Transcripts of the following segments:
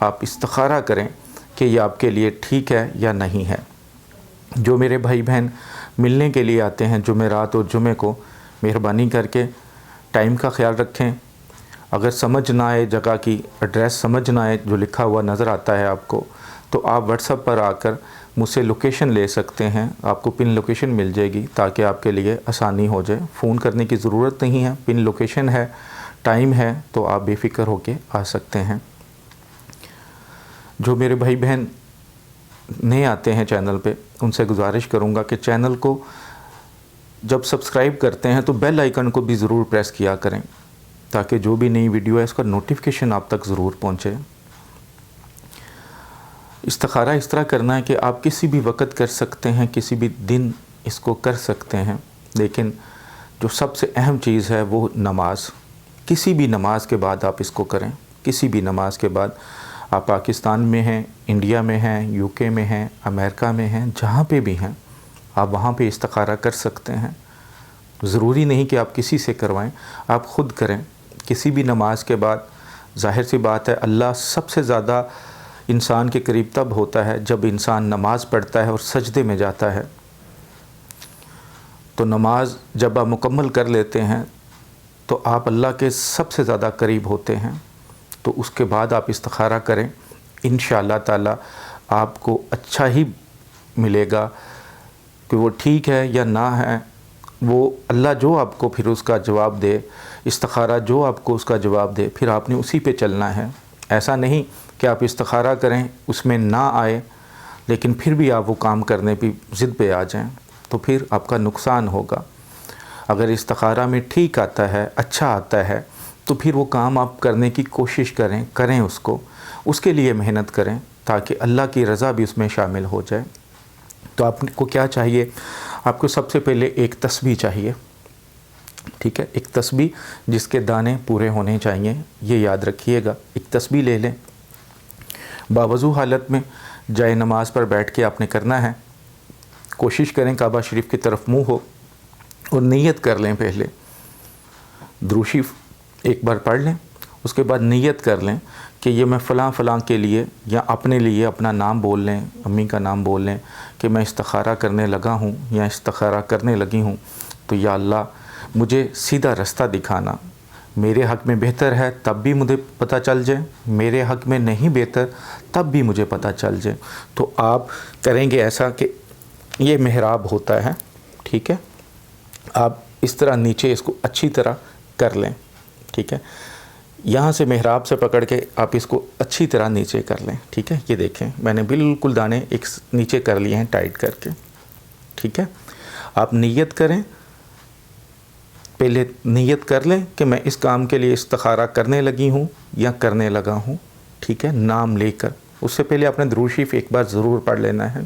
آپ استخارہ کریں کہ یہ آپ کے لیے ٹھیک ہے یا نہیں ہے۔ جو میرے بھائی بہن ملنے کے لیے آتے ہیں جمعرات اور جمعے کو، مہربانی کر کے ٹائم کا خیال رکھیں۔ اگر سمجھ نہ آئے، جگہ کی ایڈریس سمجھ نہ آئے جو لکھا ہوا نظر آتا ہے آپ کو، تو آپ واٹس ایپ پر آ کر مجھ سے لوکیشن لے سکتے ہیں، آپ کو پن لوکیشن مل جائے گی تاکہ آپ کے لیے آسانی ہو جائے۔ فون کرنے کی ضرورت نہیں ہے، پن لوکیشن ہے، ٹائم ہے، تو آپ بے فکر ہو کے آ سکتے ہیں۔ جو میرے بھائی بہن نئے آتے ہیں چینل پہ، ان سے گزارش کروں گا کہ چینل کو جب سبسکرائب کرتے ہیں تو بیل آئیکن کو بھی ضرور پریس کیا کریں تاکہ جو بھی نئی ویڈیو ہے اس کا نوٹیفیکیشن آپ تک ضرور پہنچے۔ استخارہ اس طرح کرنا ہے کہ آپ کسی بھی وقت کر سکتے ہیں، کسی بھی دن اس کو کر سکتے ہیں، لیکن جو سب سے اہم چیز ہے وہ نماز۔ کسی بھی نماز کے بعد آپ اس کو کریں، کسی بھی نماز کے بعد۔ آپ پاکستان میں ہیں، انڈیا میں ہیں، یو کے میں ہیں، امریکہ میں ہیں، جہاں پہ بھی ہیں آپ وہاں پہ استخارہ کر سکتے ہیں۔ ضروری نہیں کہ آپ کسی سے کروائیں، آپ خود کریں کسی بھی نماز کے بعد۔ ظاہر سی بات ہے اللہ سب سے زیادہ انسان کے قریب تب ہوتا ہے جب انسان نماز پڑھتا ہے اور سجدے میں جاتا ہے۔ تو نماز جب آپ مکمل کر لیتے ہیں تو آپ اللہ کے سب سے زیادہ قریب ہوتے ہیں۔ تو اس کے بعد آپ استخارہ کریں، انشاءاللہ تعالی آپ کو اچھا ہی ملے گا۔ کہ وہ ٹھیک ہے یا نہ ہے، وہ اللہ جو آپ کو پھر اس کا جواب دے، استخارہ جو آپ کو اس کا جواب دے، پھر آپ نے اسی پہ چلنا ہے۔ ایسا نہیں کہ آپ استخارہ کریں اس میں نہ آئے لیکن پھر بھی آپ وہ کام کرنے پہ ضد پہ آ جائیں تو پھر آپ کا نقصان ہوگا۔ اگر استخارہ میں ٹھیک آتا ہے، اچھا آتا ہے، تو پھر وہ کام آپ کرنے کی کوشش کریں اس کو، اس کے لیے محنت کریں تاکہ اللہ کی رضا بھی اس میں شامل ہو جائے۔ تو آپ کو کیا چاہیے؟ آپ کو سب سے پہلے ایک تسبیح چاہیے، ٹھیک ہے؟ ایک تسبیح جس کے دانے پورے ہونے چاہیے، یہ یاد رکھیے گا۔ ایک تسبیح لے لیں، باوضو حالت میں جائے نماز پر بیٹھ کے آپ نے کرنا ہے۔ کوشش کریں کعبہ شریف کی طرف منہ ہو اور نیت کر لیں۔ پہلے درود شریف ایک بار پڑھ لیں، اس کے بعد نیت کر لیں کہ یہ میں فلاں فلاں کے لیے یا اپنے لیے اپنا نام بول لیں، امی کا نام بول لیں کہ میں استخارہ کرنے لگا ہوں یا استخارہ کرنے لگی ہوں، تو یا اللہ مجھے سیدھا رستہ دکھانا، میرے حق میں بہتر ہے تب بھی مجھے پتہ چل جائے، میرے حق میں نہیں بہتر تب بھی مجھے پتہ چل جائے۔ تو آپ کریں گے ایسا کہ یہ محراب ہوتا ہے، ٹھیک ہے؟ آپ اس طرح نیچے اس کو اچھی طرح کر لیں، ٹھیک ہے؟ یہاں سے محراب سے پکڑ کے آپ اس کو اچھی طرح نیچے کر لیں، ٹھیک ہے؟ یہ دیکھیں میں نے بالکل دانے ایک نیچے کر لیے ہیں ٹائٹ کر کے، ٹھیک ہے؟ آپ نیت کریں، پہلے نیت کر لیں کہ میں اس کام کے لیے استخارہ کرنے لگی ہوں یا کرنے لگا ہوں، ٹھیک ہے؟ نام لے کر، اس سے پہلے آپ نے درود شریف ایک بار ضرور پڑھ لینا ہے۔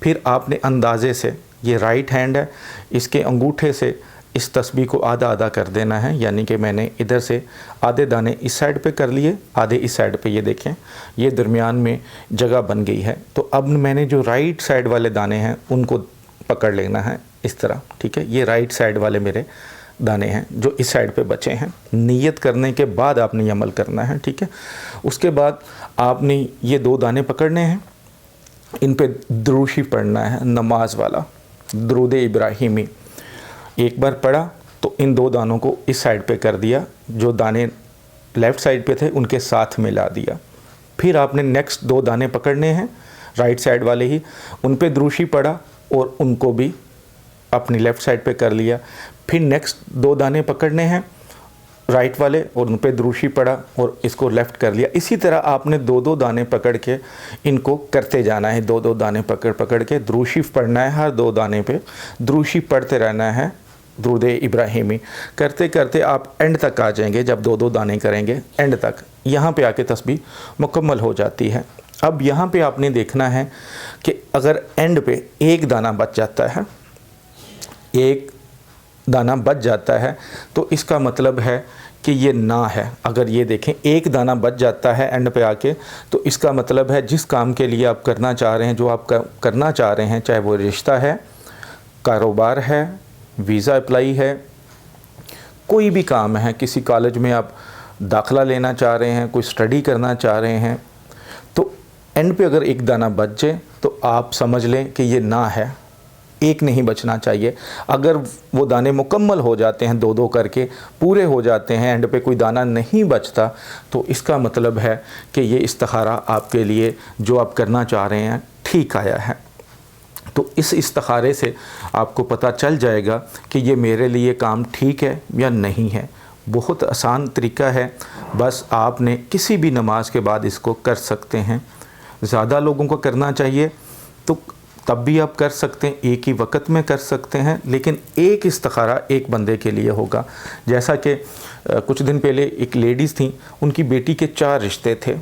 پھر آپ نے اندازے سے، یہ رائٹ ہینڈ ہے، اس کے انگوٹھے سے اس تسبیح کو آدھا آدھا کر دینا ہے، یعنی کہ میں نے ادھر سے آدھے دانے اس سائڈ پہ کر لیے، آدھے اس سائڈ پہ، یہ دیکھیں یہ درمیان میں جگہ بن گئی ہے۔ تو اب میں نے جو رائٹ سائڈ والے دانے ہیں ان کو پکڑ لینا ہے اس طرح، ٹھیک ہے؟ یہ رائٹ سائڈ والے میرے دانے ہیں جو اس سائڈ پہ بچے ہیں۔ نیت کرنے کے بعد آپ نے یہ عمل کرنا ہے، ٹھیک ہے؟ اس کے بعد آپ نے یہ دو دانے پکڑنے ہیں، ان پہ درود شریف پڑھنا ہے، نماز والا درود ابراہیمی۔ ایک بار پڑھا تو ان دو دانوں کو اس سائڈ پہ کر دیا، جو دانے لیفٹ سائڈ پہ تھے ان کے ساتھ ملا دیا۔ پھر آپ نے نیکسٹ دو دانے پکڑنے ہیں رائٹ سائڈ والے ہی، ان پہ درود شریف پڑھا اور ان کو بھی اپنی لیفٹ سائڈ پہ کر لیا۔ پھر نیکسٹ دو دانے پکڑنے ہیں رائٹ والے اور ان پہ درود شریف پڑھا اور اس کو لیفٹ کر لیا۔ اسی طرح آپ نے دو دو دانے پکڑ کے ان کو کرتے جانا ہے، دو دو دانے پکڑ کے درود شریف پڑھنا ہے، ہر دو دانے پہ درود شریف پڑھتے رہنا ہے، درود ابراہیمی کرتے کرتے آپ اینڈ تک آ جائیں گے۔ جب دو دو دانے کریں گے اینڈ تک، یہاں پہ آ کے تسبیح مکمل ہو جاتی ہے۔ اب یہاں پہ آپ نے دیکھنا ہے کہ اگر اینڈ پہ ایک دانہ بچ جاتا ہے، ایک دانہ بچ جاتا ہے تو اس کا مطلب ہے کہ یہ نہ ہے۔ اگر یہ دیکھیں ایک دانہ بچ جاتا ہے اینڈ پہ آ کے، تو اس کا مطلب ہے جس کام کے لیے آپ کرنا چاہ رہے ہیں، جو آپ کرنا چاہ رہے ہیں، چاہے وہ رشتہ ہے، کاروبار ہے، ویزا اپلائی ہے، کوئی بھی کام ہے، کسی کالج میں آپ داخلہ لینا چاہ رہے ہیں، کوئی اسٹڈی کرنا چاہ رہے ہیں، اینڈ پہ اگر ایک دانہ بچ جائے تو آپ سمجھ لیں کہ یہ نہ ہے، ایک نہیں بچنا چاہیے۔ اگر وہ دانے مکمل ہو جاتے ہیں، دو دو کر کے پورے ہو جاتے ہیں، اینڈ پہ کوئی دانہ نہیں بچتا، تو اس کا مطلب ہے کہ یہ استخارہ آپ کے لیے جو آپ کرنا چاہ رہے ہیں ٹھیک آیا ہے۔ تو اس استخارے سے آپ کو پتہ چل جائے گا کہ یہ میرے لیے کام ٹھیک ہے یا نہیں ہے۔ بہت آسان طریقہ ہے، بس آپ نے کسی بھی نماز کے بعد اس کو کر سکتے ہیں۔ زیادہ لوگوں کو کرنا چاہیے تو تب بھی آپ کر سکتے ہیں، ایک ہی وقت میں کر سکتے ہیں، لیکن ایک استخارہ ایک بندے کے لیے ہوگا۔ جیسا کہ کچھ دن پہلے ایک لیڈیز تھیں، ان کی بیٹی کے 4 رشتے تھے،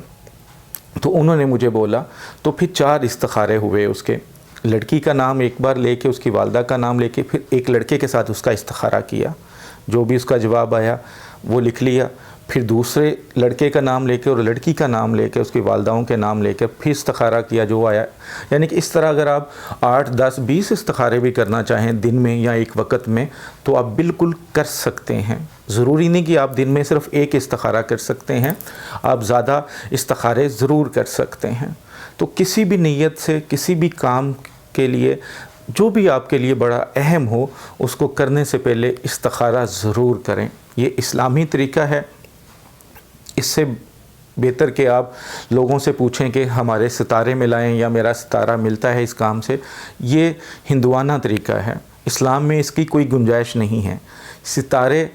تو انہوں نے مجھے بولا، تو پھر 4 استخارے ہوئے اس کے، لڑکی کا نام ایک بار لے کے، اس کی والدہ کا نام لے کے، پھر ایک لڑکے کے ساتھ اس کا استخارہ کیا، جو بھی اس کا جواب آیا وہ لکھ لیا، پھر دوسرے لڑکے کا نام لے کے اور لڑکی کا نام لے کے، اس کی والداؤں کے نام لے کے پھر استخارہ کیا جو آیا۔ یعنی کہ اس طرح اگر آپ 8، 10، 20 استخارے بھی کرنا چاہیں دن میں یا ایک وقت میں تو آپ بالکل کر سکتے ہیں۔ ضروری نہیں کہ آپ دن میں صرف ایک استخارہ کر سکتے ہیں، آپ زیادہ استخارے ضرور کر سکتے ہیں۔ تو کسی بھی نیت سے کسی بھی کام کے لیے جو بھی آپ کے لیے بڑا اہم ہو، اس کو کرنے سے پہلے استخارہ ضرور کریں۔ یہ اسلامی طریقہ ہے۔ اس سے بہتر کہ آپ لوگوں سے پوچھیں کہ ہمارے ستارے ملائیں یا میرا ستارہ ملتا ہے اس کام سے، یہ ہندوانہ طریقہ ہے۔ اسلام میں اس کی کوئی گنجائش نہیں ہے۔ ستارے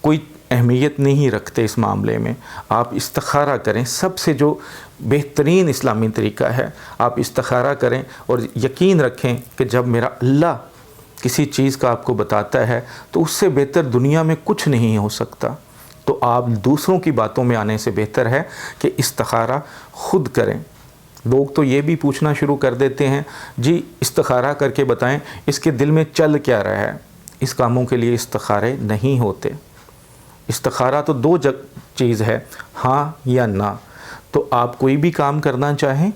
کوئی اہمیت نہیں رکھتے اس معاملے میں۔ آپ استخارہ کریں، سب سے جو بہترین اسلامی طریقہ ہے، آپ استخارہ کریں اور یقین رکھیں کہ جب میرا اللہ کسی چیز کا آپ کو بتاتا ہے تو اس سے بہتر دنیا میں کچھ نہیں ہو سکتا۔ تو آپ دوسروں کی باتوں میں آنے سے بہتر ہے کہ استخارہ خود کریں۔ لوگ تو یہ بھی پوچھنا شروع کر دیتے ہیں، جی استخارہ کر کے بتائیں اس کے دل میں چل کیا رہا ہے۔ اس کاموں کے لیے استخارے نہیں ہوتے۔ استخارہ تو 2 چیز ہے، ہاں یا نہ۔ تو آپ کوئی بھی کام کرنا چاہیں،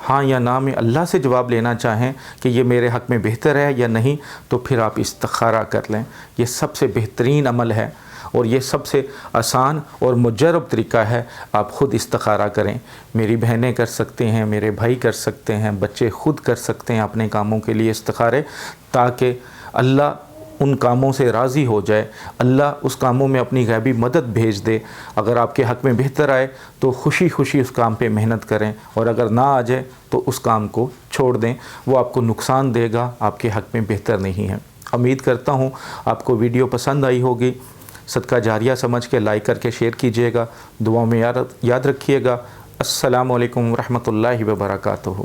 ہاں یا نہ میں اللہ سے جواب لینا چاہیں کہ یہ میرے حق میں بہتر ہے یا نہیں، تو پھر آپ استخارہ کر لیں۔ یہ سب سے بہترین عمل ہے اور یہ سب سے آسان اور مجرب طریقہ ہے۔ آپ خود استخارہ کریں۔ میری بہنیں کر سکتے ہیں، میرے بھائی کر سکتے ہیں، بچے خود کر سکتے ہیں اپنے کاموں کے لیے استخارے، تاکہ اللہ ان کاموں سے راضی ہو جائے، اللہ اس کاموں میں اپنی غیبی مدد بھیج دے۔ اگر آپ کے حق میں بہتر آئے تو خوشی خوشی اس کام پہ محنت کریں، اور اگر نہ آ جائے تو اس کام کو چھوڑ دیں، وہ آپ کو نقصان دے گا، آپ کے حق میں بہتر نہیں ہے۔ امید کرتا ہوں آپ کو ویڈیو پسند آئی ہوگی۔ صدقہ جاریہ سمجھ کے لائک کر کے شیئر کیجیے گا، دعاؤں میں یاد رکھیے گا۔ السلام علیکم ورحمۃ اللہ وبرکاتہ۔